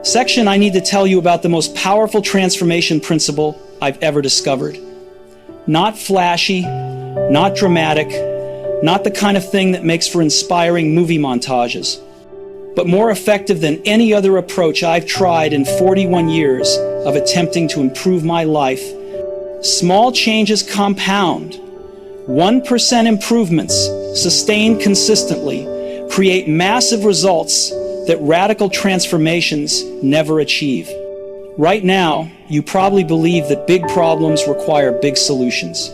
section, I need to tell you about the most powerful transformation principle I've ever discovered. Not flashy, not dramatic, not the kind of thing that makes for inspiring movie montages, but more effective than any other approach I've tried in 41 years of attempting to improve my life. Small changes compound. 1% improvements, sustained consistently, create massive results that radical transformations never achieve. Right now, you probably believe that big problems require big solutions,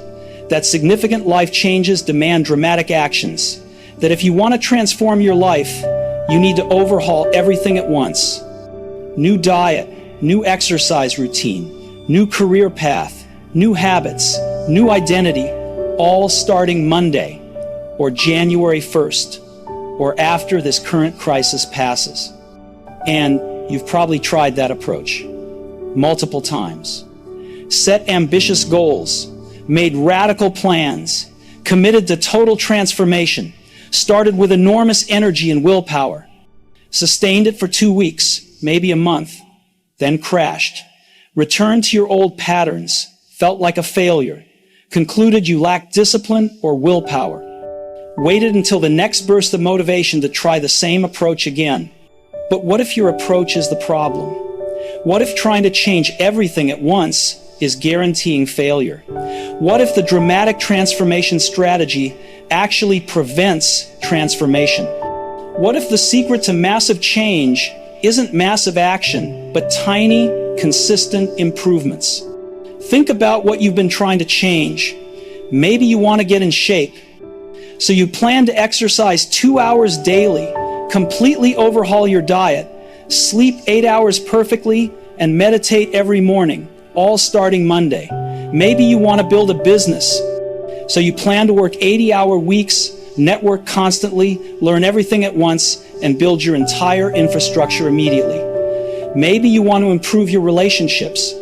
that significant life changes demand dramatic actions, that if you want to transform your life, you need to overhaul everything at once. New diet, new exercise routine, new career path, new habits, new identity, all starting Monday or January 1st or after this current crisis passes. And you've probably tried that approach multiple times. Set ambitious goals, made radical plans, committed to total transformation, started with enormous energy and willpower, sustained it for 2 weeks, maybe a month, then crashed, returned to your old patterns, felt like a failure, concluded you lacked discipline or willpower, waited until the next burst of motivation to try the same approach again. But what if your approach is the problem? What if trying to change everything at once is guaranteeing failure? What if the dramatic transformation strategy actually prevents transformation? What if the secret to massive change isn't massive action, but tiny, consistent improvements? Think about what you've been trying to change. Maybe you want to get in shape. So you plan to exercise 2 hours daily, completely overhaul your diet, sleep 8 hours perfectly, and meditate every morning, all starting Monday. Maybe you want to build a business. So you plan to work 80-hour weeks, network constantly, learn everything at once, and build your entire infrastructure immediately. Maybe you want to improve your relationships.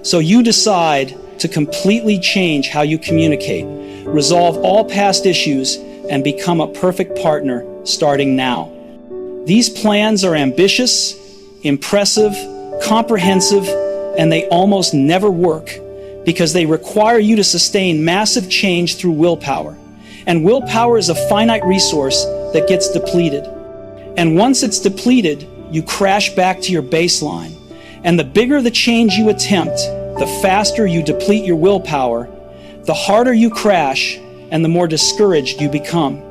So you decide to completely change how you communicate, resolve all past issues, and become a perfect partner starting now. These plans are ambitious, impressive, comprehensive, and they almost never work because they require you to sustain massive change through willpower. And willpower is a finite resource that gets depleted. And once it's depleted, you crash back to your baseline. And the bigger the change you attempt, the faster you deplete your willpower, the harder you crash, and the more discouraged you become.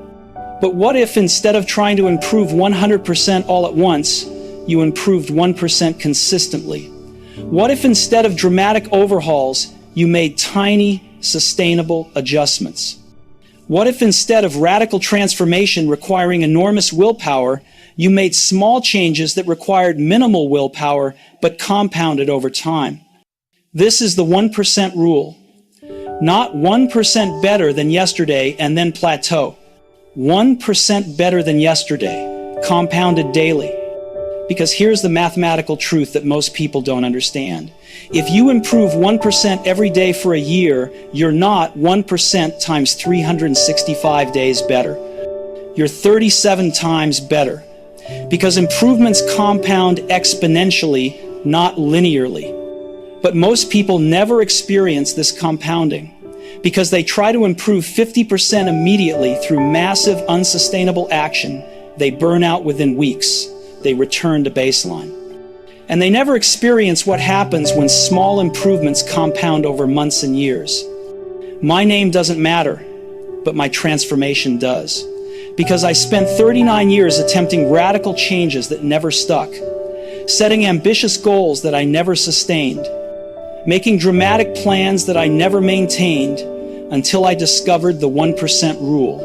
But what if instead of trying to improve 100% all at once, you improved 1% consistently? What if instead of dramatic overhauls, you made tiny, sustainable adjustments? What if instead of radical transformation requiring enormous willpower, you made small changes that required minimal willpower but compounded over time? This is the 1% rule. Not 1% better than yesterday and then plateau. 1% better than yesterday, compounded daily. Because here's the mathematical truth that most people don't understand. If you improve 1% every day for a year, you're not 1% times 365 days better. You're 37 times better. Because improvements compound exponentially, not linearly. But most people never experience this compounding because they try to improve 50% immediately through massive, unsustainable action. They burn out within weeks. They return to baseline. And they never experience what happens when small improvements compound over months and years. My name doesn't matter, but my transformation does. Because I spent 39 years attempting radical changes that never stuck, setting ambitious goals that I never sustained, making dramatic plans that I never maintained until I discovered the 1% rule,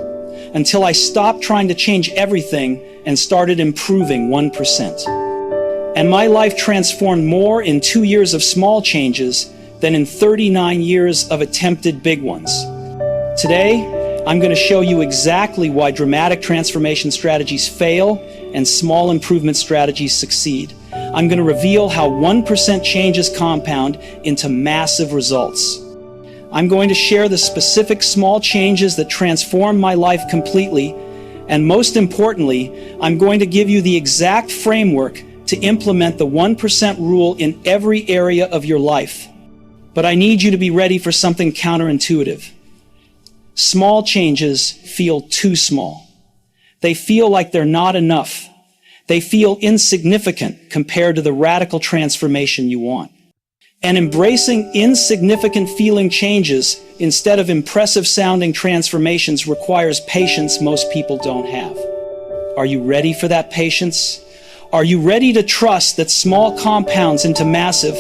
until I stopped trying to change everything and started improving 1%. And my life transformed more in 2 years of small changes than in 39 years of attempted big ones. Today, I'm going to show you exactly why dramatic transformation strategies fail and small improvement strategies succeed. I'm going to reveal how 1% changes compound into massive results. I'm going to share the specific small changes that transform my life completely. And most importantly, I'm going to give you the exact framework to implement the 1% rule in every area of your life. But I need you to be ready for something counterintuitive. Small changes feel too small. They feel like they're not enough. They feel insignificant compared to the radical transformation you want. And embracing insignificant feeling changes instead of impressive sounding transformations requires patience most people don't have. Are you ready for that patience? Are you ready to trust that small compounds into massive?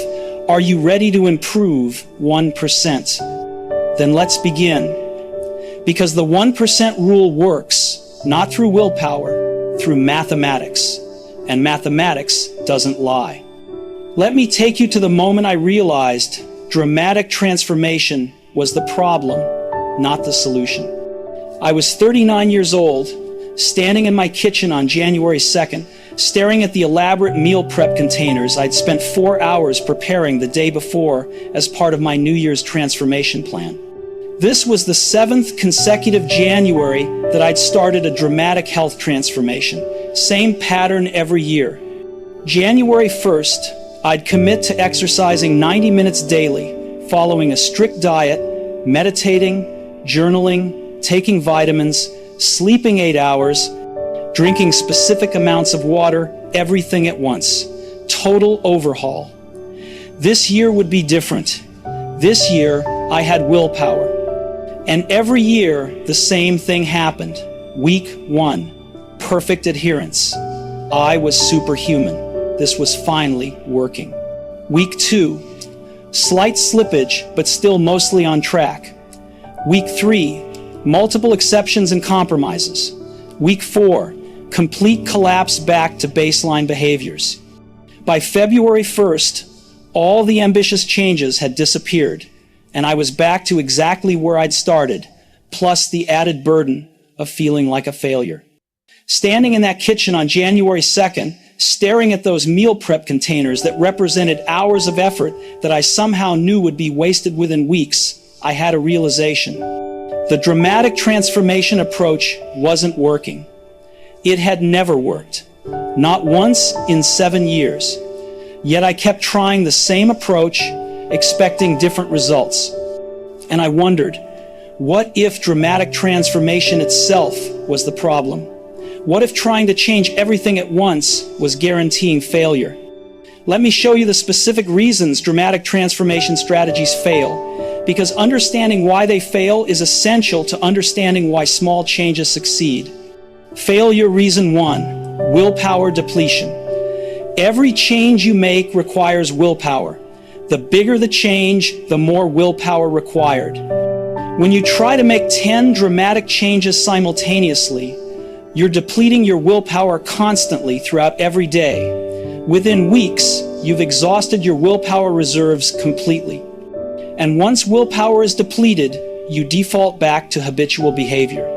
Are you ready to improve 1%? Then let's begin. Because the 1% rule works, not through willpower, through mathematics. And mathematics doesn't lie. Let me take you to the moment I realized dramatic transformation was the problem, not the solution. I was 39 years old, standing in my kitchen on January 2nd, staring at the elaborate meal prep containers I'd spent 4 hours preparing the day before as part of my New Year's transformation plan. This was the 7th consecutive January that I'd started a dramatic health transformation. Same pattern every year. January 1st, I'd commit to exercising 90 minutes daily, following a strict diet, meditating, journaling, taking vitamins, sleeping 8 hours, drinking specific amounts of water, everything at once. Total overhaul. This year would be different. This year, I had willpower. And every year, the same thing happened. Week 1, perfect adherence. I was superhuman. This was finally working. Week 2, slight slippage, but still mostly on track. Week 3, multiple exceptions and compromises. Week 4, complete collapse back to baseline behaviors. By February 1st, all the ambitious changes had disappeared, and I was back to exactly where I'd started, plus the added burden of feeling like a failure. Standing in that kitchen on January 2nd, staring at those meal prep containers that represented hours of effort that I somehow knew would be wasted within weeks, I had a realization. The dramatic transformation approach wasn't working. It had never worked. Not once in 7 years. Yet I kept trying the same approach, expecting different results. And I wondered, what if dramatic transformation itself was the problem? What if trying to change everything at once was guaranteeing failure? Let me show you the specific reasons dramatic transformation strategies fail, because understanding why they fail is essential to understanding why small changes succeed. Failure reason 1, willpower depletion. Every change you make requires willpower. The bigger the change, the more willpower required. When you try to make 10 dramatic changes simultaneously, you're depleting your willpower constantly throughout every day. Within weeks, you've exhausted your willpower reserves completely. And once willpower is depleted, you default back to habitual behavior.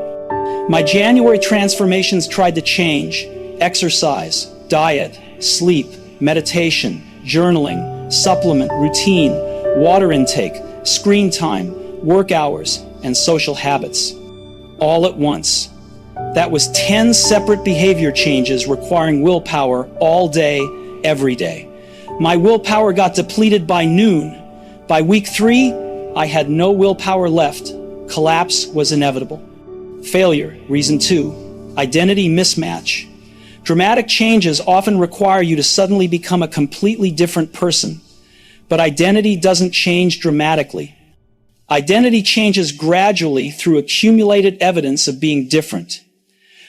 My January transformations tried to change: exercise, diet, sleep, meditation, journaling, supplement, routine, water intake, screen time, work hours, and social habits. All at once. That was 10 separate behavior changes requiring willpower all day, every day. My willpower got depleted by noon. By week 3, I had no willpower left. Collapse was inevitable. Failure, reason 2, identity mismatch. Dramatic changes often require you to suddenly become a completely different person. But identity doesn't change dramatically. Identity changes gradually through accumulated evidence of being different.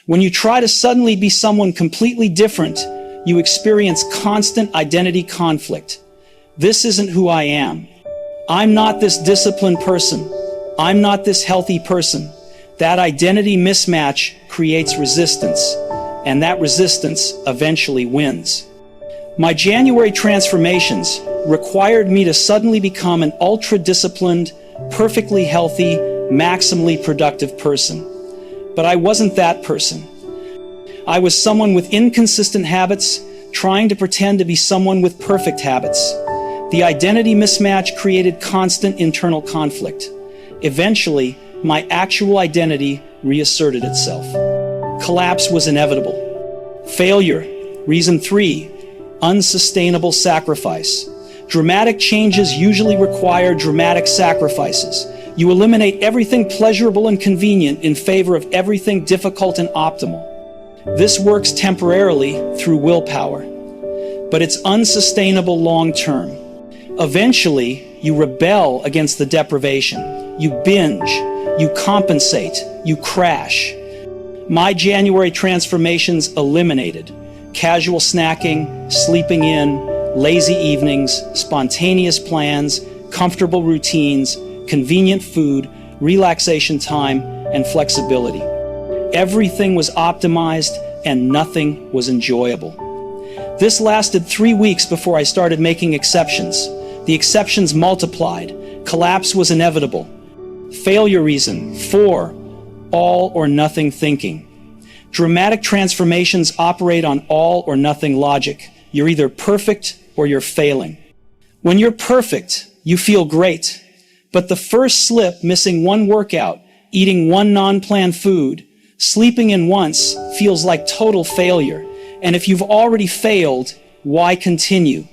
When you try to suddenly be someone completely different, you experience constant identity conflict. This isn't who I am. I'm not this disciplined person. I'm not this healthy person. That identity mismatch creates resistance, and that resistance eventually wins. My January transformations required me to suddenly become an ultra-disciplined, perfectly healthy, maximally productive person. But I wasn't that person. I was someone with inconsistent habits, trying to pretend to be someone with perfect habits. The identity mismatch created constant internal conflict. Eventually, my actual identity reasserted itself. Collapse was inevitable. Failure, reason 3, unsustainable sacrifice. Dramatic changes usually require dramatic sacrifices. You eliminate everything pleasurable and convenient in favor of everything difficult and optimal. This works temporarily through willpower, but it's unsustainable long term. Eventually, you rebel against the deprivation. You binge, you compensate, you crash. My January transformations eliminated casual snacking, sleeping in, lazy evenings, spontaneous plans, comfortable routines, convenient food, relaxation time, and flexibility. Everything was optimized and nothing was enjoyable. This lasted 3 weeks before I started making exceptions. The exceptions multiplied. Collapse was inevitable. Failure reason 4, all or nothing thinking. Dramatic transformations operate on all or nothing logic. You're either perfect or you're failing. When you're perfect, you feel great. But the first slip, missing one workout, eating one non-planned food, sleeping in once, feels like total failure. And if you've already failed, why continue?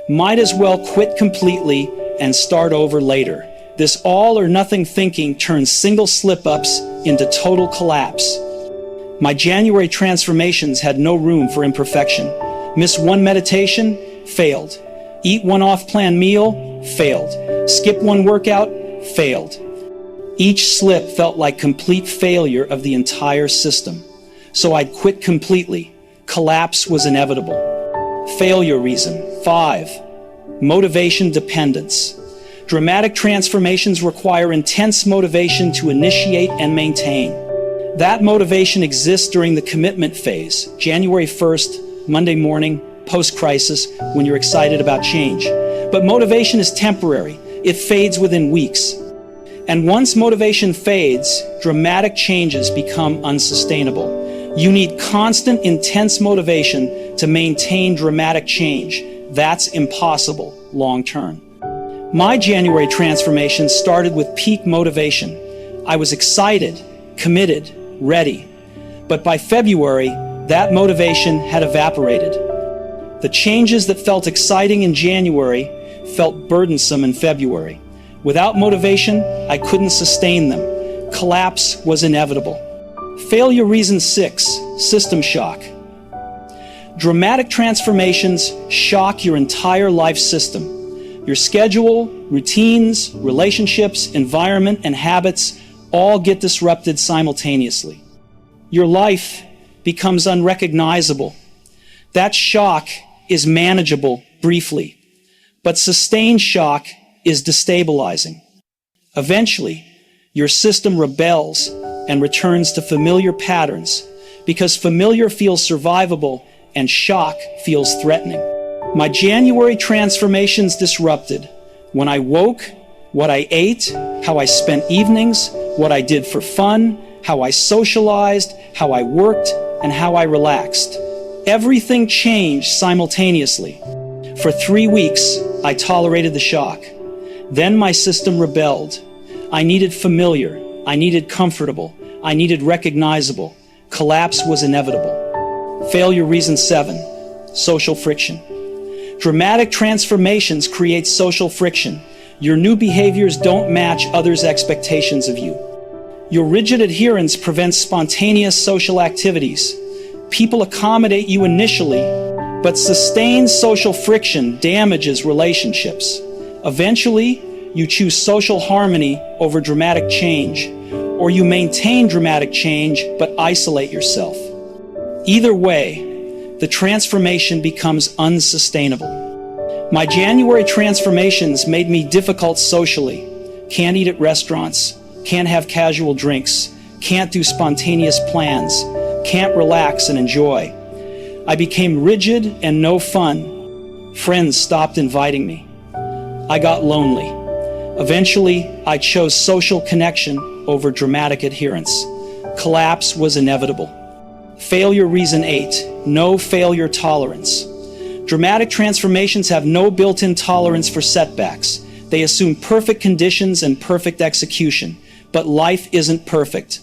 Might as well quit completely and start over later. This all or nothing thinking turns single slip-ups into total collapse. My January transformations had no room for imperfection. Miss one meditation, failed. Eat one off-plan meal, failed. Skip one workout, failed. Each slip felt like complete failure of the entire system. So I'd quit completely. Collapse was inevitable. Failure reason 5, motivation dependence. Dramatic transformations require intense motivation to initiate and maintain. That motivation exists during the commitment phase, January 1st, Monday morning, post-crisis, when you're excited about change. But motivation is temporary. It fades within weeks. And once motivation fades, dramatic changes become unsustainable. You need constant, intense motivation to maintain dramatic change. That's impossible long term. My January transformation started with peak motivation. I was excited, committed, ready. But by February, that motivation had evaporated. The changes that felt exciting in January felt burdensome in February. Without motivation, I couldn't sustain them. Collapse was inevitable. Failure reason 6, system shock. Dramatic transformations shock your entire life system. Your schedule, routines, relationships, environment, and habits all get disrupted simultaneously. Your life becomes unrecognizable. That shock is manageable briefly, but sustained shock is destabilizing. Eventually, your system rebels and returns to familiar patterns because familiar feels survivable and shock feels threatening. My January transformations disrupted when I woke, what I ate, how I spent evenings, what I did for fun, how I socialized, how I worked, and how I relaxed. Everything changed simultaneously. For 3 weeks, I tolerated the shock. Then my system rebelled. I needed familiar. I needed comfortable. I needed recognizable. Collapse was inevitable. Failure reason 7, social friction. Dramatic transformations create social friction. Your new behaviors don't match others' expectations of you. Your rigid adherence prevents spontaneous social activities. People accommodate you initially, but sustained social friction damages relationships. Eventually, you choose social harmony over dramatic change, or you maintain dramatic change but isolate yourself. Either way, the transformation becomes unsustainable. My January transformations made me difficult socially. Can't eat at restaurants, can't have casual drinks, can't do spontaneous plans, can't relax and enjoy. I became rigid and no fun. Friends stopped inviting me. I got lonely. Eventually, I chose social connection over dramatic adherence. Collapse was inevitable. Failure reason 8, no failure tolerance. Dramatic transformations have no built-in tolerance for setbacks. They assume perfect conditions and perfect execution, but life isn't perfect.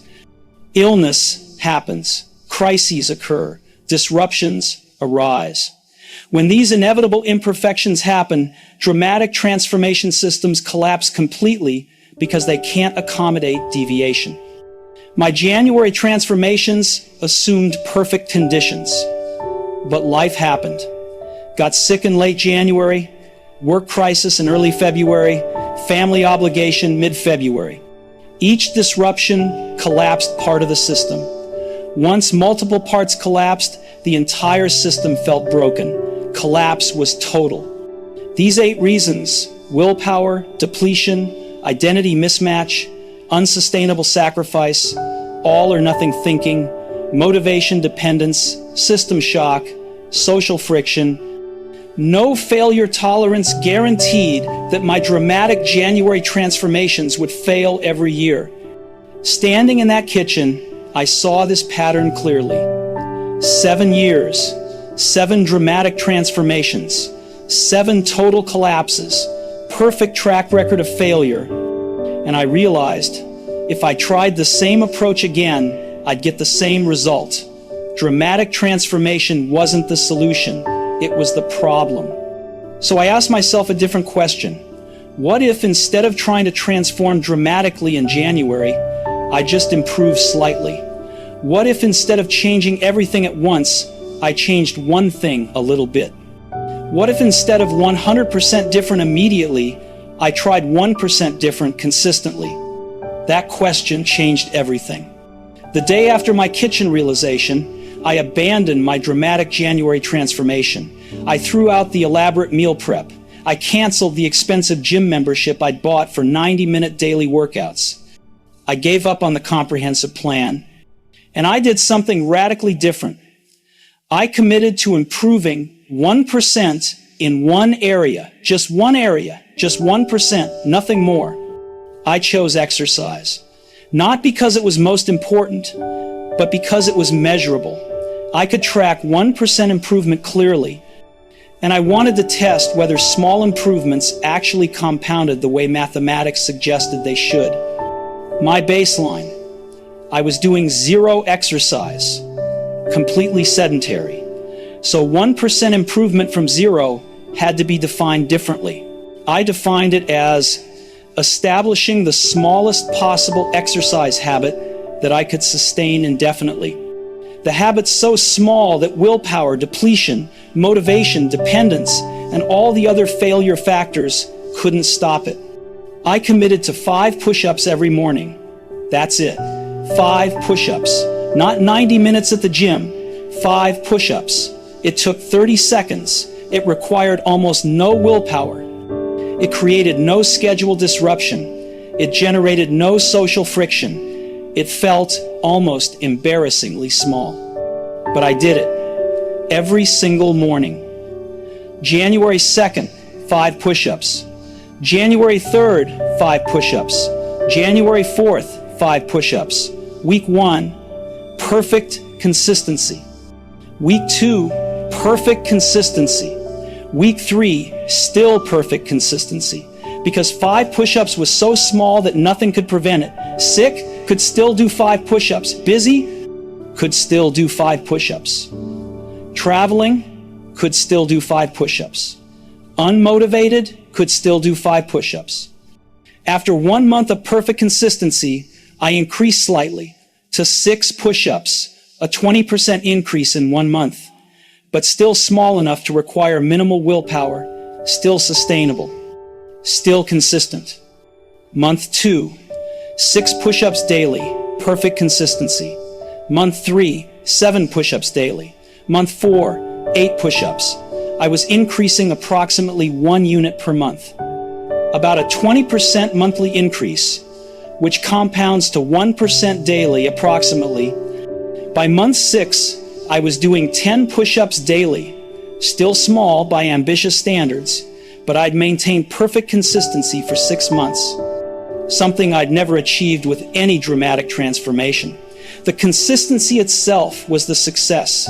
Illness happens, crises occur, disruptions arise. When these inevitable imperfections happen, dramatic transformation systems collapse completely because they can't accommodate deviation. My January transformations assumed perfect conditions, but life happened. Got sick in late January, work crisis in early February, family obligation mid-February. Each disruption collapsed part of the system. Once multiple parts collapsed, the entire system felt broken. Collapse was total. These 8 reasons, willpower, depletion, identity mismatch, unsustainable sacrifice, all or nothing thinking, motivation dependence, system shock, social friction, no failure tolerance guaranteed that my dramatic January transformations would fail every year. Standing in that kitchen, I saw this pattern clearly. 7 years, 7 dramatic transformations, 7 total collapses, perfect track record of failure. And I realized if I tried the same approach again, I'd get the same result. Dramatic transformation wasn't the solution. It was the problem. So I asked myself a different question. What if instead of trying to transform dramatically in January, I just improved slightly? What if instead of changing everything at once, I changed one thing a little bit? What if instead of 100% different immediately, I tried 1% different consistently? That question changed everything. The day after my kitchen realization, I abandoned my dramatic January transformation. I threw out the elaborate meal prep. I canceled the expensive gym membership I'd bought for 90-minute daily workouts. I gave up on the comprehensive plan. And I did something radically different. I committed to improving 1% in one area, just 1%, nothing more. I chose exercise. Not because it was most important, but because it was measurable. I could track 1% improvement clearly, and I wanted to test whether small improvements actually compounded the way mathematics suggested they should. My baseline: I was doing 0 exercise, completely sedentary. So 1% improvement from 0 had to be defined differently. I defined it as establishing the smallest possible exercise habit that I could sustain indefinitely. The habit's so small that willpower, depletion, motivation, dependence, and all the other failure factors couldn't stop it. I committed to 5 push-ups every morning. That's it. 5 push-ups. Not 90 minutes at the gym. 5 push-ups. It took 30 seconds. It required almost no willpower. It created no schedule disruption. It generated no social friction. It felt almost embarrassingly small. But I did it. Every single morning. January 2nd, 5 push-ups. January 3rd, 5 push-ups. January 4th, 5 push-ups. Week 1, perfect consistency. Week 2, perfect consistency. Week 3, still perfect consistency. Because 5 push-ups was so small that nothing could prevent it. Sick? Could still do 5 push-ups. Busy? Could still do 5 push-ups. Traveling? Could still do 5 push-ups. Unmotivated? Could still do 5 push-ups. After 1 month of perfect consistency, I increased slightly to 6 push-ups, a 20% increase in 1 month, but still small enough to require minimal willpower, still sustainable, still consistent. Month 2, 6 push-ups daily, perfect consistency. Month 3, 7 push-ups daily. Month 4, 8 push-ups. I was increasing approximately 1 unit per month. About a 20% monthly increase, which compounds to 1% daily approximately. By month 6, I was doing 10 push-ups daily, still small by ambitious standards, but I'd maintained perfect consistency for 6 months, something I'd never achieved with any dramatic transformation. The consistency itself was the success.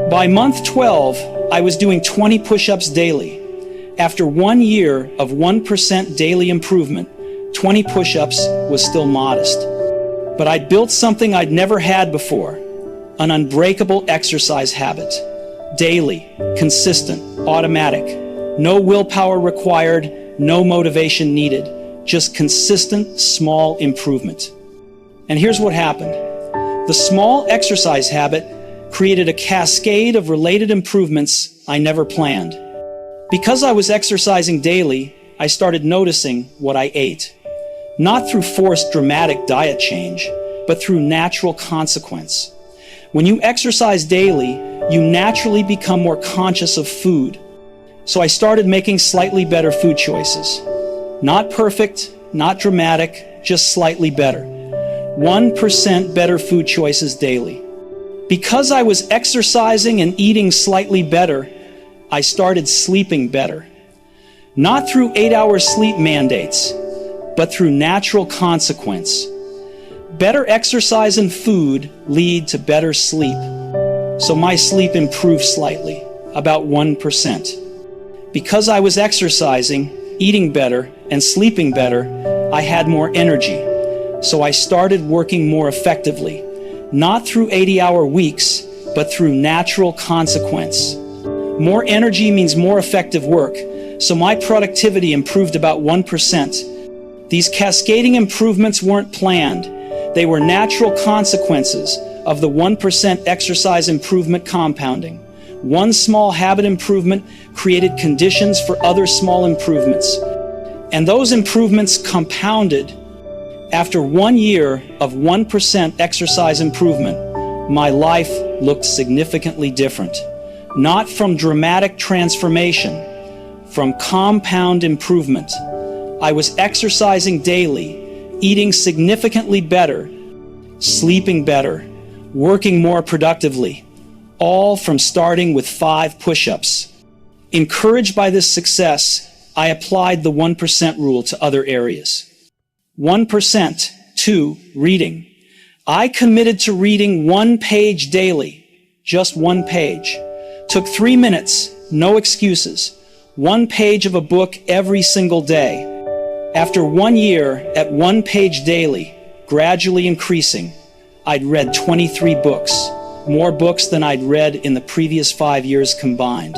By month 12, I was doing 20 push-ups daily. After 1 year of 1% daily improvement, 20 push-ups was still modest. But I'd built something I'd never had before, an unbreakable exercise habit. Daily, consistent, automatic. No willpower required, no motivation needed. Just consistent, small improvement. And here's what happened. The small exercise habit created a cascade of related improvements I never planned. Because I was exercising daily, I started noticing what I ate. Not through forced dramatic diet change, but through natural consequence. When you exercise daily, you naturally become more conscious of food. So I started making slightly better food choices. Not perfect, not dramatic, just slightly better. 1% better food choices daily. Because I was exercising and eating slightly better, I started sleeping better. Not through 8-hour sleep mandates, but through natural consequence. Better exercise and food lead to better sleep. So my sleep improved slightly, about 1%. Because I was exercising, eating better, and sleeping better, I had more energy. So I started working more effectively, not through 80-hour weeks, but through natural consequence. More energy means more effective work, so my productivity improved about 1%. These cascading improvements weren't planned. They were natural consequences of the 1% exercise improvement compounding. One small habit improvement created conditions for other small improvements. And those improvements compounded. After 1 year of 1% exercise improvement, my life looked significantly different. Not from dramatic transformation, from compound improvement. I was exercising daily, eating significantly better, sleeping better, working more productively, all from starting with 5 push-ups. Encouraged by this success, I applied the 1% rule to other areas. 1%, 2, reading. I committed to reading 1 page daily, just 1 page. Took 3 minutes, no excuses. 1 page of a book every single day. After 1 year at 1 page daily, gradually increasing, I'd read 23 books, more books than I'd read in the previous 5 years combined.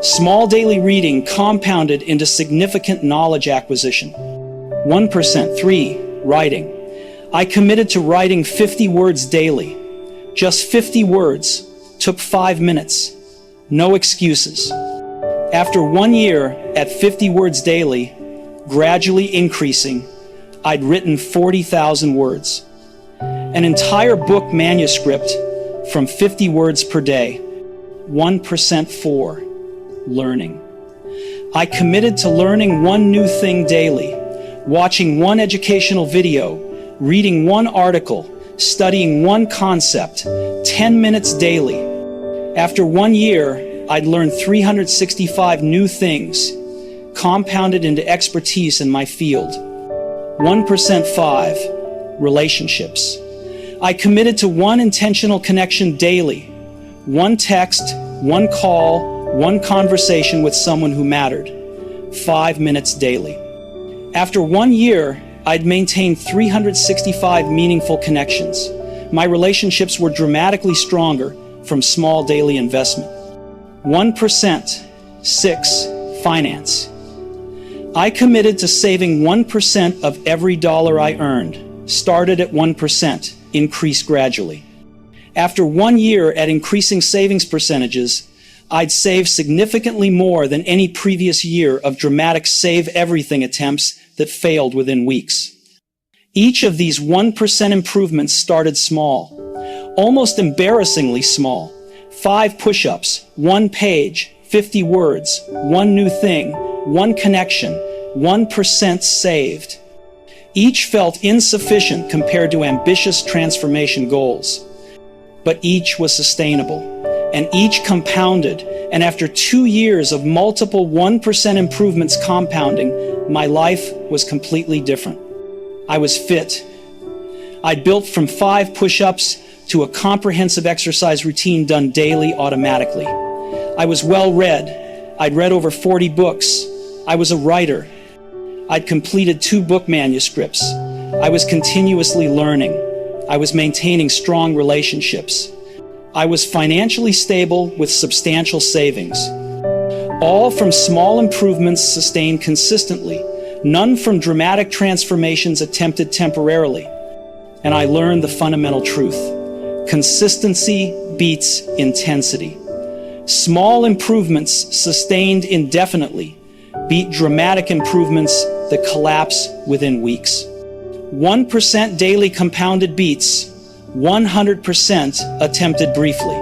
Small daily reading compounded into significant knowledge acquisition. 1%, 3, writing. I committed to writing 50 words daily. Just 50 words, took 5 minutes. No excuses. After 1 year at 50 words daily, gradually increasing, I'd written 40,000 words. An entire book manuscript from 50 words per day. 1%, 4, learning. I committed to learning 1 new thing daily, watching 1 educational video, reading 1 article, studying 1 concept, 10 minutes daily. After 1 year, I'd learned 365 new things, compounded into expertise in my field. 1%, 5, relationships. I committed to 1 intentional connection daily, 1 text, 1 call, 1 conversation with someone who mattered, 5 minutes daily. After 1 year, I'd maintained 365 meaningful connections. My relationships were dramatically stronger from small daily investment. 1%, 6, finance. I committed to saving 1% of every dollar I earned. Started at 1%, increased gradually. After 1 year at increasing savings percentages, I'd saved significantly more than any previous year of dramatic save everything attempts that failed within weeks. Each of these 1% improvements started small, almost embarrassingly small. 5 push-ups, 1 page, 50 words, 1 new thing, 1 connection, 1% saved. Each felt insufficient compared to ambitious transformation goals, but each was sustainable, and each compounded, and after 2 years of multiple 1% improvements compounding, my life was completely different. I was fit. I'd built from 5 push-ups to a comprehensive exercise routine done daily automatically. I was well-read. I'd read over 40 books. I was a writer. I'd completed 2 book manuscripts. I was continuously learning. I was maintaining strong relationships. I was financially stable with substantial savings. All from small improvements sustained consistently, none from dramatic transformations attempted temporarily. And I learned the fundamental truth. Consistency beats intensity. Small improvements sustained indefinitely beat dramatic improvements that collapse within weeks. 1% daily compounded beats 100% attempted briefly.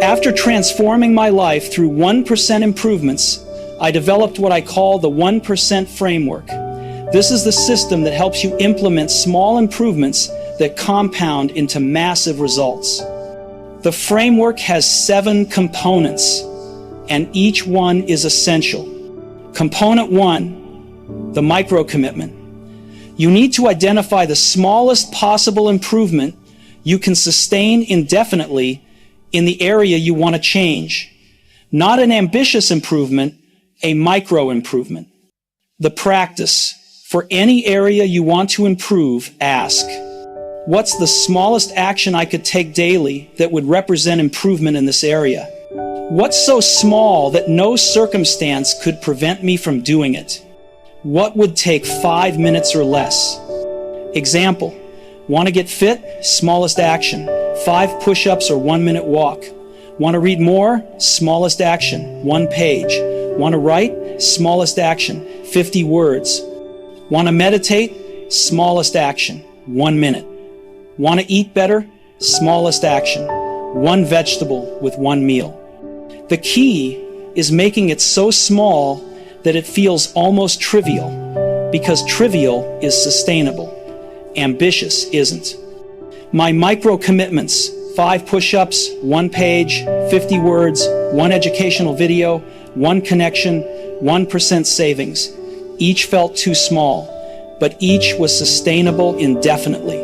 After transforming my life through 1% improvements, I developed what I call the 1% framework. This is the system that helps you implement small improvements that compound into massive results. The framework has 7 components, and each one is essential. Component 1, the micro commitment. You need to identify the smallest possible improvement you can sustain indefinitely in the area you want to change. Not an ambitious improvement, a micro improvement. The practice. For any area you want to improve, ask, what's the smallest action I could take daily that would represent improvement in this area? What's so small that no circumstance could prevent me from doing it? What would take 5 minutes or less? Example, want to get fit? Smallest action, 5 push-ups or 1-minute walk. Want to read more? Smallest action, 1 page. Want to write? Smallest action, 50 words. Want to meditate? Smallest action, 1 minute. Want to eat better? Smallest action, 1 vegetable with 1 meal. The key is making it so small that it feels almost trivial, because trivial is sustainable. Ambitious isn't. My micro commitments, 5 push-ups, 1 page, 50 words, 1 educational video, 1 connection, 1% savings. Each felt too small, but each was sustainable indefinitely.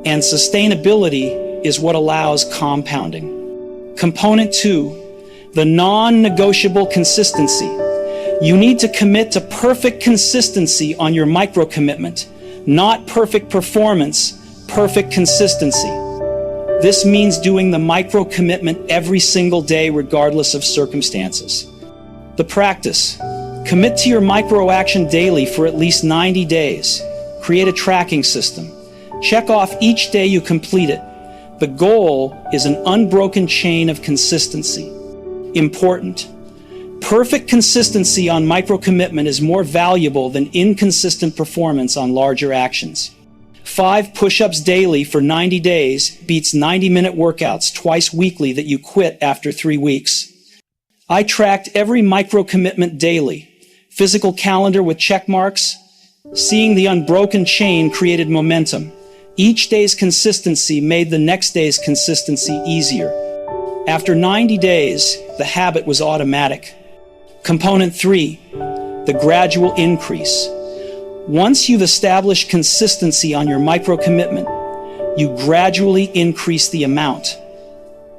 And sustainability is what allows compounding. Component 2, the non-negotiable consistency. You need to commit to perfect consistency on your micro commitment, not perfect performance, perfect consistency. This means doing the micro commitment every single day regardless of circumstances. The practice. Commit to your micro action daily for at least 90 days. Create a tracking system. Check off each day you complete it. The goal is an unbroken chain of consistency. Important. Perfect consistency on micro commitment is more valuable than inconsistent performance on larger actions. 5 push-ups daily for 90 days beats 90-minute workouts twice weekly that you quit after 3 weeks. I tracked every micro commitment daily. Physical calendar with check marks. Seeing the unbroken chain created momentum. Each day's consistency made the next day's consistency easier. After 90 days, the habit was automatic. Component 3, the gradual increase. Once you've established consistency on your micro commitment, you gradually increase the amount.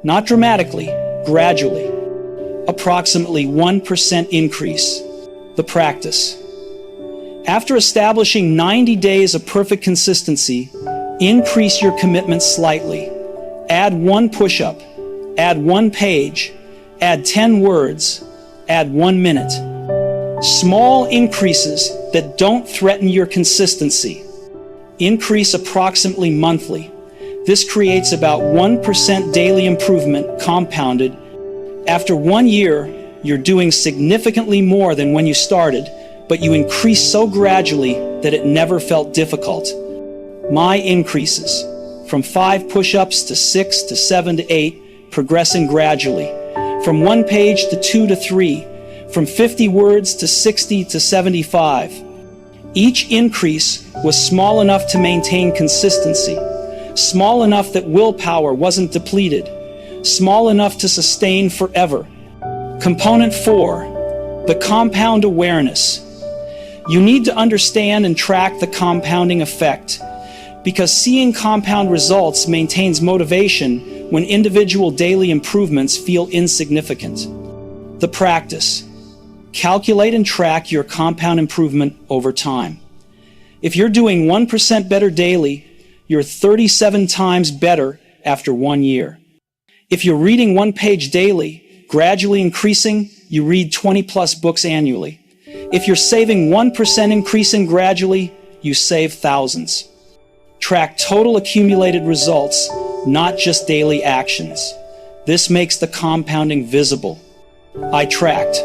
Not dramatically, gradually. Approximately 1% increase. The practice. After establishing 90 days of perfect consistency, increase your commitment slightly. Add 1 push-up, add 1 page, add 10 words, add 1 minute. Small increases that don't threaten your consistency. Increase approximately monthly. This creates about 1% daily improvement compounded. After 1 year, you're doing significantly more than when you started, but you increase so gradually that it never felt difficult. My increases, from 5 push-ups to 6 to 7 to 8, progressing gradually. From 1 page to 2 to 3, from 50 words to 60 to 75. Each increase was small enough to maintain consistency, small enough that willpower wasn't depleted, small enough to sustain forever. Component 4, the compound awareness. You need to understand and track the compounding effect, because seeing compound results maintains motivation when individual daily improvements feel insignificant. The practice. Calculate and track your compound improvement over time. If you're doing 1% better daily, you're 37 times better after 1 year. If you're reading 1 page daily, gradually increasing, you read 20 plus books annually. If you're saving 1% increasing gradually, you save thousands. Track total accumulated results, not just daily actions. This makes the compounding visible. I tracked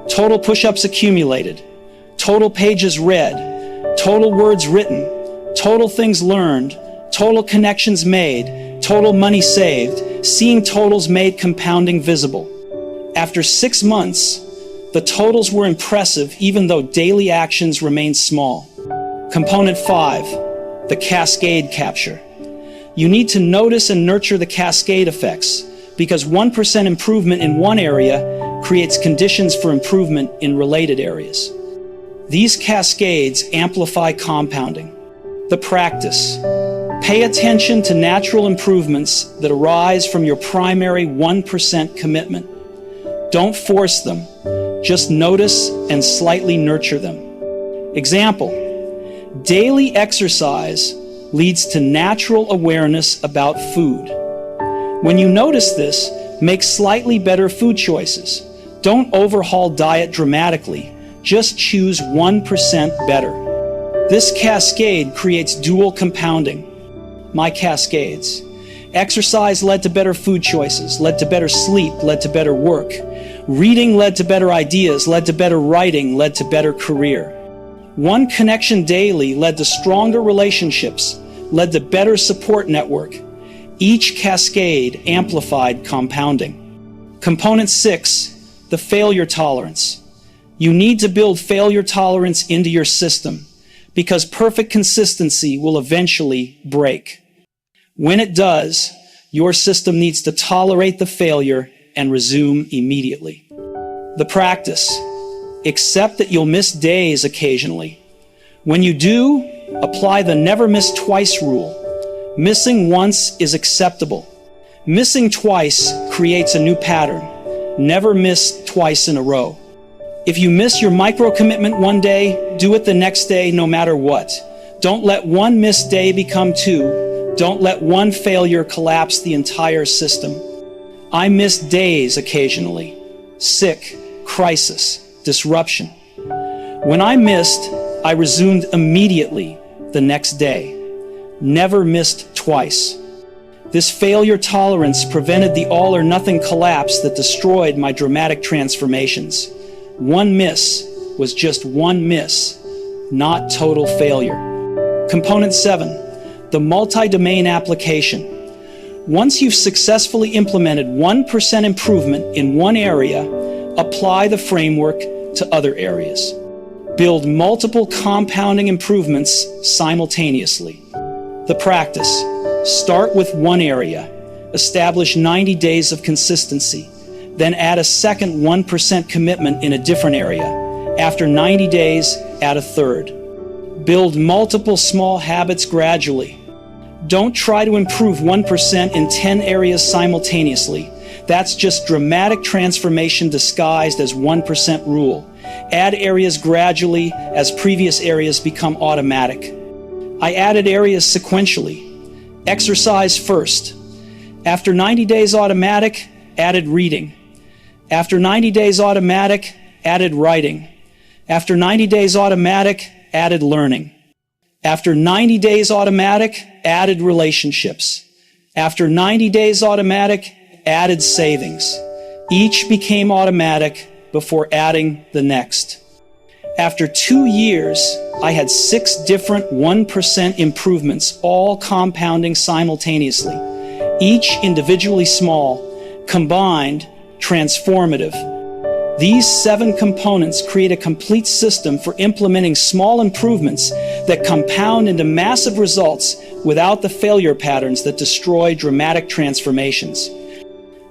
total push-ups accumulated, total pages read, total words written, total things learned, total connections made, total money saved, seeing totals made compounding visible. After 6 months, the totals were impressive even though daily actions remained small. Component 5, the cascade capture. You need to notice and nurture the cascade effects because 1% improvement in one area creates conditions for improvement in related areas. These cascades amplify compounding. The practice. Pay attention to natural improvements that arise from your primary 1% commitment. Don't force them. Just notice and slightly nurture them. Example, daily exercise leads to natural awareness about food. When you notice this, make slightly better food choices. Don't overhaul diet dramatically. Just choose 1% better. This cascade creates dual compounding. My cascades. Exercise led to better food choices, led to better sleep, led to better work. Reading led to better ideas, led to better writing, led to better career. One connection daily led to stronger relationships, led to better support network. Each cascade amplified compounding. Component 6, the failure tolerance. You need to build failure tolerance into your system because perfect consistency will eventually break. When it does, your system needs to tolerate the failure and resume immediately. The practice. Accept that you'll miss days occasionally. When you do, apply the never miss twice rule. Missing once is acceptable. Missing twice creates a new pattern. Never miss twice in a row. If you miss your micro commitment one day, do it the next day no matter what. Don't let one missed day become 2. Don't let one failure collapse the entire system. I miss days occasionally. Sick, crisis, disruption. When I missed, I resumed immediately the next day. Never missed twice. This failure tolerance prevented the all or nothing collapse that destroyed my dramatic transformations. One miss was just one miss, not total failure. Component 7. The multi-domain application. Once you've successfully implemented 1% improvement in one area, apply the framework to other areas. Build multiple compounding improvements simultaneously. The practice. Start with one area. Establish 90 days of consistency. Then add a second 1% commitment in a different area. After 90 days, add a third. Build multiple small habits gradually. Don't try to improve 1% in 10 areas simultaneously. That's just dramatic transformation disguised as 1% rule. Add areas gradually as previous areas become automatic. I added areas sequentially. Exercise first. After 90 days automatic, added reading. After 90 days automatic, added writing. After 90 days automatic, added learning. After 90 days automatic, added relationships. After 90 days automatic, added savings. Each became automatic before adding the next. After 2 years, I had 6 different 1% improvements, all compounding simultaneously. Each individually small, combined, transformative. These 7 components create a complete system for implementing small improvements that compound into massive results without the failure patterns that destroy dramatic transformations.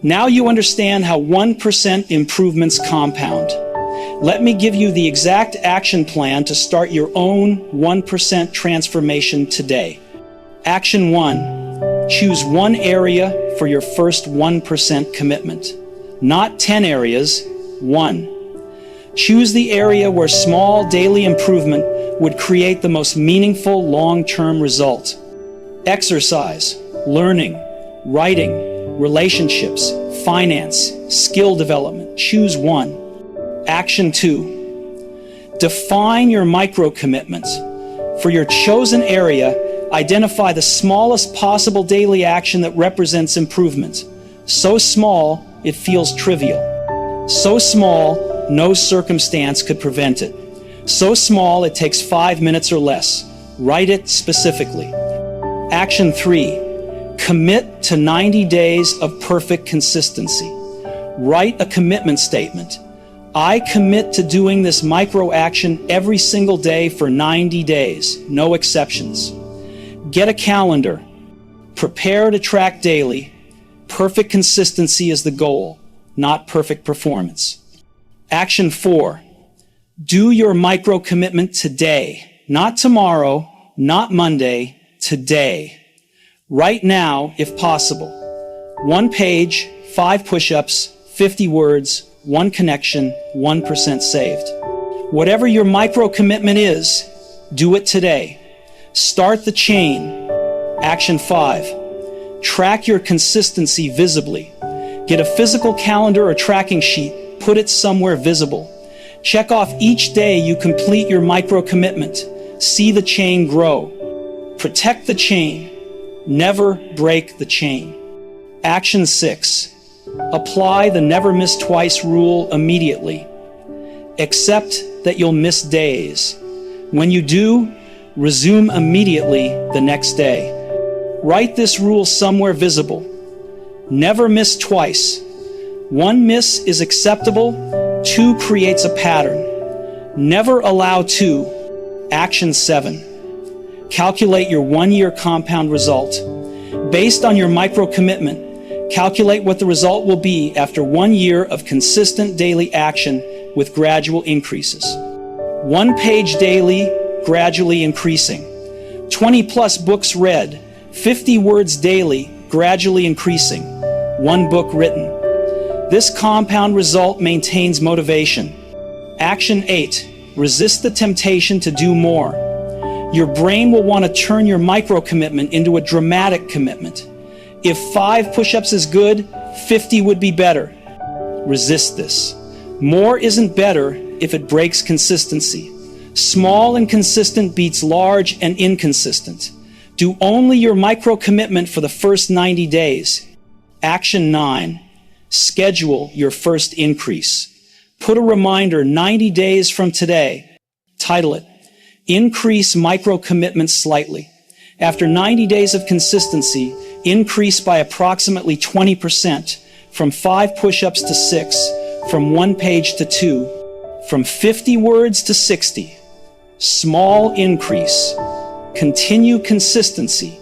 Now you understand how 1% improvements compound. Let me give you the exact action plan to start your own 1% transformation today. Action 1. Choose one area for your first 1% commitment. Not 10 areas, 1. Choose the area where small daily improvement would create the most meaningful long-term result. Exercise, learning, writing, relationships, finance, skill development. Choose one. Action 2. Define your micro commitments. For your chosen area, identify the smallest possible daily action that represents improvement. So small, it feels trivial. So small, no circumstance could prevent it. So small, it takes 5 minutes or less. Write it specifically. Action 3. Commit to 90 days of perfect consistency. Write a commitment statement. I commit to doing this micro action every single day for 90 days, no exceptions. Get a calendar. Prepare to track daily. Perfect consistency is the goal, not perfect performance. Action 4. Do your micro commitment today, not tomorrow, not Monday, today. Right now, if possible. 1 page, 5 push-ups, 50 words, 1 connection, 1% saved. Whatever your micro commitment is, do it today. Start the chain. Action 5. Track your consistency visibly. Get a physical calendar or tracking sheet. Put it somewhere visible. Check off each day you complete your micro commitment. See the chain grow. Protect the chain. Never break the chain. Action 6. Apply the never miss twice rule immediately. Accept that you'll miss days. When you do, resume immediately the next day. Write this rule somewhere visible. Never miss twice. 1 miss is acceptable. 2 creates a pattern. Never allow 2. Action 7. Calculate your 1-year compound result. Based on your micro commitment, calculate what the result will be after 1 year of consistent daily action with gradual increases. 1 page daily, gradually increasing. 20 plus books read, 50 words daily, gradually increasing. 1 book written. This compound result maintains motivation. Action 8. Resist the temptation to do more. Your brain will want to turn your micro commitment into a dramatic commitment. If 5 push-ups is good, 50 would be better. Resist this. More isn't better if it breaks consistency. Small and consistent beats large and inconsistent. Do only your micro commitment for the first 90 days. Action 9. Schedule your first increase. Put a reminder 90 days from today. Title it, Increase Micro Commitment Slightly. After 90 days of consistency, increase by approximately 20%, from 5 push-ups to 6, from 1 page to 2, from 50 words to 60. Small increase. Continue consistency.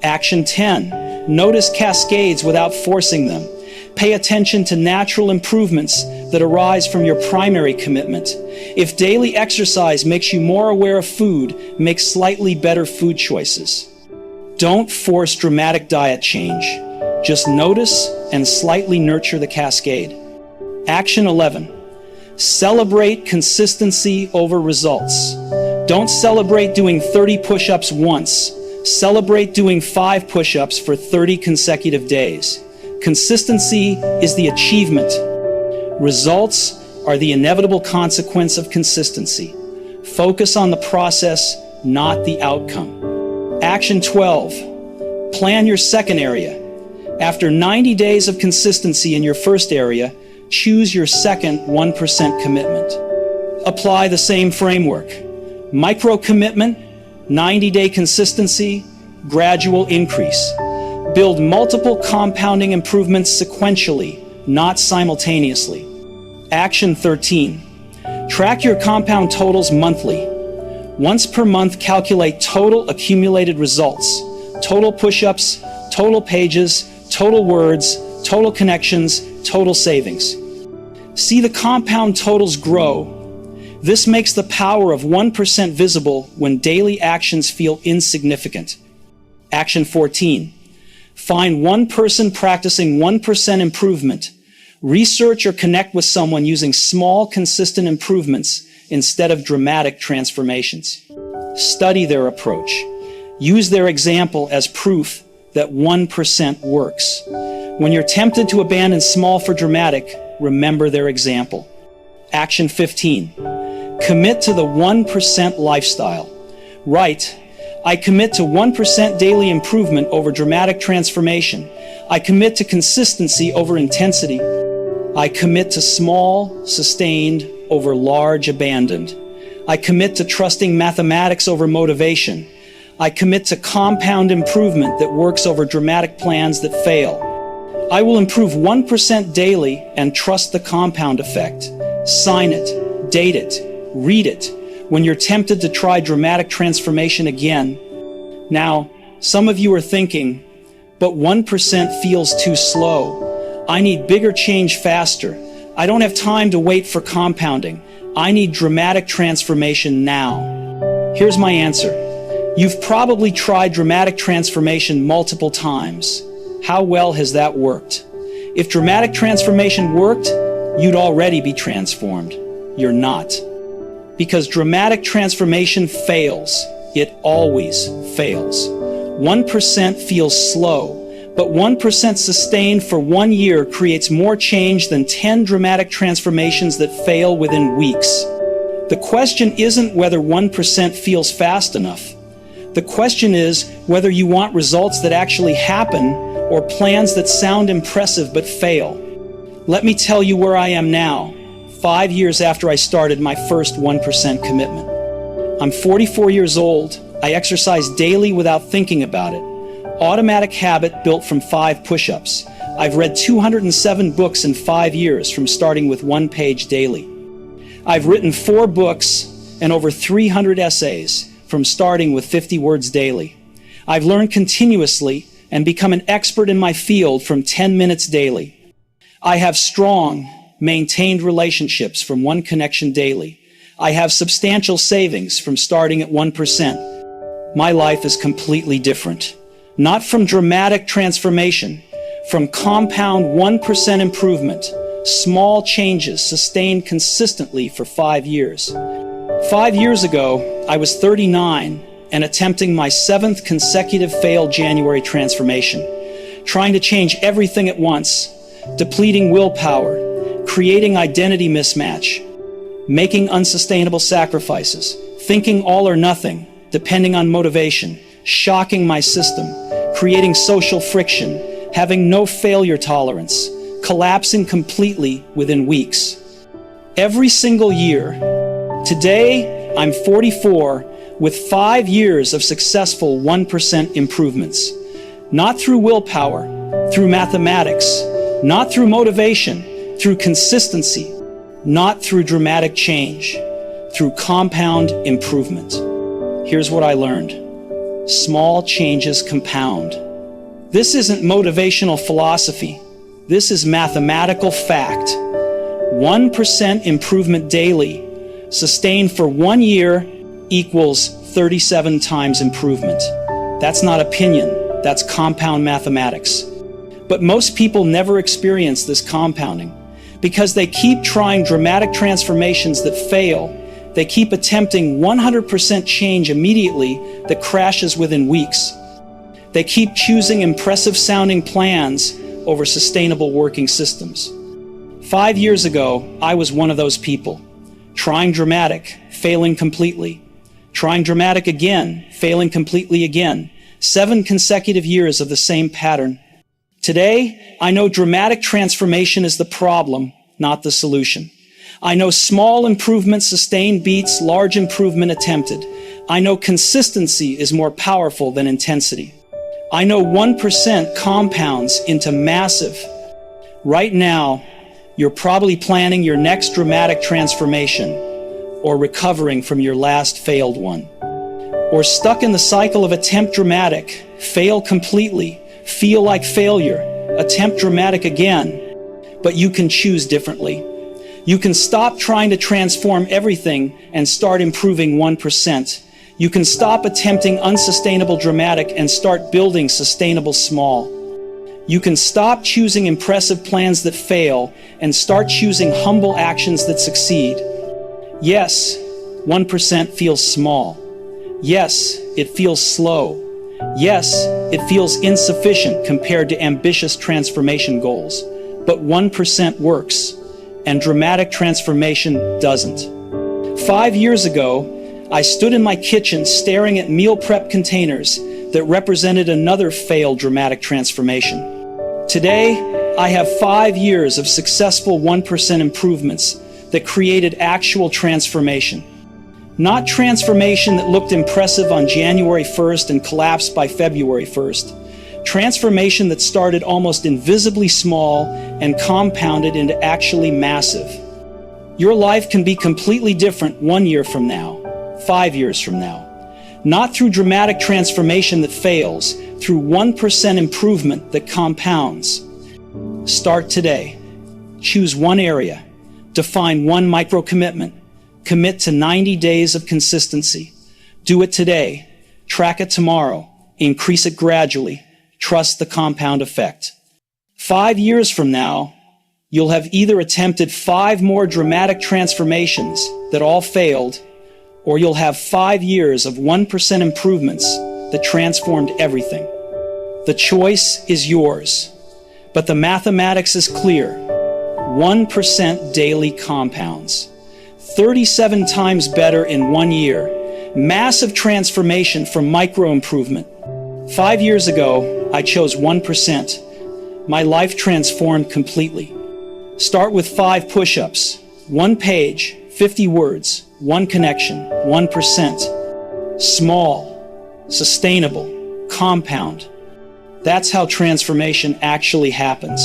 Action 10. Notice cascades without forcing them. Pay attention to natural improvements that arise from your primary commitment. If daily exercise makes you more aware of food, make slightly better food choices. Don't force dramatic diet change. Just notice and slightly nurture the cascade. Action 11. Celebrate consistency over results. Don't celebrate doing 30 push-ups once. Celebrate doing 5 push-ups for 30 consecutive days. Consistency is the achievement. Results are the inevitable consequence of consistency. Focus on the process, not the outcome. Action 12. Plan your second area. After 90 days of consistency in your first area, choose your second 1% commitment. Apply the same framework. Micro commitment, 90-day consistency, gradual increase. Build multiple compounding improvements sequentially, not simultaneously. Action 13. Track your compound totals monthly. Once per month, calculate total accumulated results. Total push-ups, total pages, total words, total connections, total savings. See the compound totals grow. This makes the power of 1% visible when daily actions feel insignificant. Action 14. Find one person practicing 1% improvement. Research or connect with someone using small, consistent improvements instead of dramatic transformations. Study their approach. Use their example as proof that 1% works. When you're tempted to abandon small for dramatic, remember their example. Action 15. Commit to the 1% lifestyle. Write, I commit to 1% daily improvement over dramatic transformation. I commit to consistency over intensity. I commit to small, sustained over large, abandoned. I commit to trusting mathematics over motivation. I commit to compound improvement that works over dramatic plans that fail. I will improve 1% daily and trust the compound effect. Sign it, date it, read it when you're tempted to try dramatic transformation again. Now, some of you are thinking, but 1% feels too slow. I need bigger change faster. I don't have time to wait for compounding. I need dramatic transformation now. Here's my answer. You've probably tried dramatic transformation multiple times. How well has that worked? If dramatic transformation worked, you'd already be transformed. You're not. Because dramatic transformation fails. It always fails. 1% feels slow, but 1% sustained for 1 year creates more change than 10 dramatic transformations that fail within weeks. The question isn't whether 1% feels fast enough. The question is whether you want results that actually happen or plans that sound impressive but fail. Let me tell you where I am now, 5 years after I started my first 1% commitment. I'm 44 years old. I exercise daily without thinking about it. Automatic habit built from 5 push-ups. I've read 207 books in 5 years from starting with 1 page daily. I've written 4 books and over 300 essays from starting with 50 words daily. I've learned continuously and become an expert in my field from 10 minutes daily. I have strong, maintained relationships from 1 connection daily. I have substantial savings from starting at 1%. My life is completely different. Not from dramatic transformation, from compound 1% improvement, small changes sustained consistently for 5 years. 5 years ago, I was 39 and attempting my 7th consecutive failed January transformation, trying to change everything at once, depleting willpower, creating identity mismatch, making unsustainable sacrifices, thinking all or nothing, depending on motivation, shocking my system, creating social friction, having no failure tolerance, collapsing completely within weeks. Every single year. Today, I'm 44 with 5 years of successful 1% improvements. Not through willpower, through mathematics, not through motivation, through consistency, not through dramatic change, through compound improvement. Here's what I learned. Small changes compound. This isn't motivational philosophy. This is mathematical fact. 1% improvement daily, sustained for 1 year, equals 37 times improvement. That's not opinion, that's compound mathematics. But most people never experience this compounding because they keep trying dramatic transformations that fail. They keep attempting 100% change immediately that crashes within weeks. They keep choosing impressive sounding plans over sustainable working systems. 5 years ago, I was one of those people. Trying dramatic, failing completely. Trying dramatic again, failing completely again. 7 consecutive years of the same pattern. Today, I know dramatic transformation is the problem, not the solution. I know small improvement sustained beats large improvement attempted. I know consistency is more powerful than intensity. I know 1% compounds into massive. Right now, you're probably planning your next dramatic transformation, or recovering from your last failed one, or stuck in the cycle of attempt dramatic, fail completely, feel like failure, attempt dramatic again. But you can choose differently. You can stop trying to transform everything and start improving 1%. You can stop attempting unsustainable dramatic and start building sustainable small. You can stop choosing impressive plans that fail and start choosing humble actions that succeed. Yes, 1% feels small. Yes, it feels slow. Yes, it feels insufficient compared to ambitious transformation goals, but 1% works, and dramatic transformation doesn't. 5 years ago, I stood in my kitchen staring at meal prep containers that represented another failed dramatic transformation. Today, I have 5 years of successful 1% improvements that created actual transformation. Not transformation that looked impressive on January 1st and collapsed by February 1st. Transformation that started almost invisibly small and compounded into actually massive. Your life can be completely different 1 year from now, 5 years from now. Not through dramatic transformation that fails, through 1% improvement that compounds. Start today. Choose one area. Define one micro-commitment. Commit to 90 days of consistency. Do it today. Track it tomorrow. Increase it gradually. Trust the compound effect. 5 years from now, you'll have either attempted 5 more dramatic transformations that all failed, or you'll have 5 years of 1% improvements that transformed everything. The choice is yours, but the mathematics is clear. 1% daily compounds. 37 times better in 1 year. Massive transformation from micro-improvement. 5 years ago, I chose 1%. My life transformed completely. Start with 5 push-ups, 1 page, 50 words, 1 connection, 1%. Small, sustainable, compound. That's how transformation actually happens.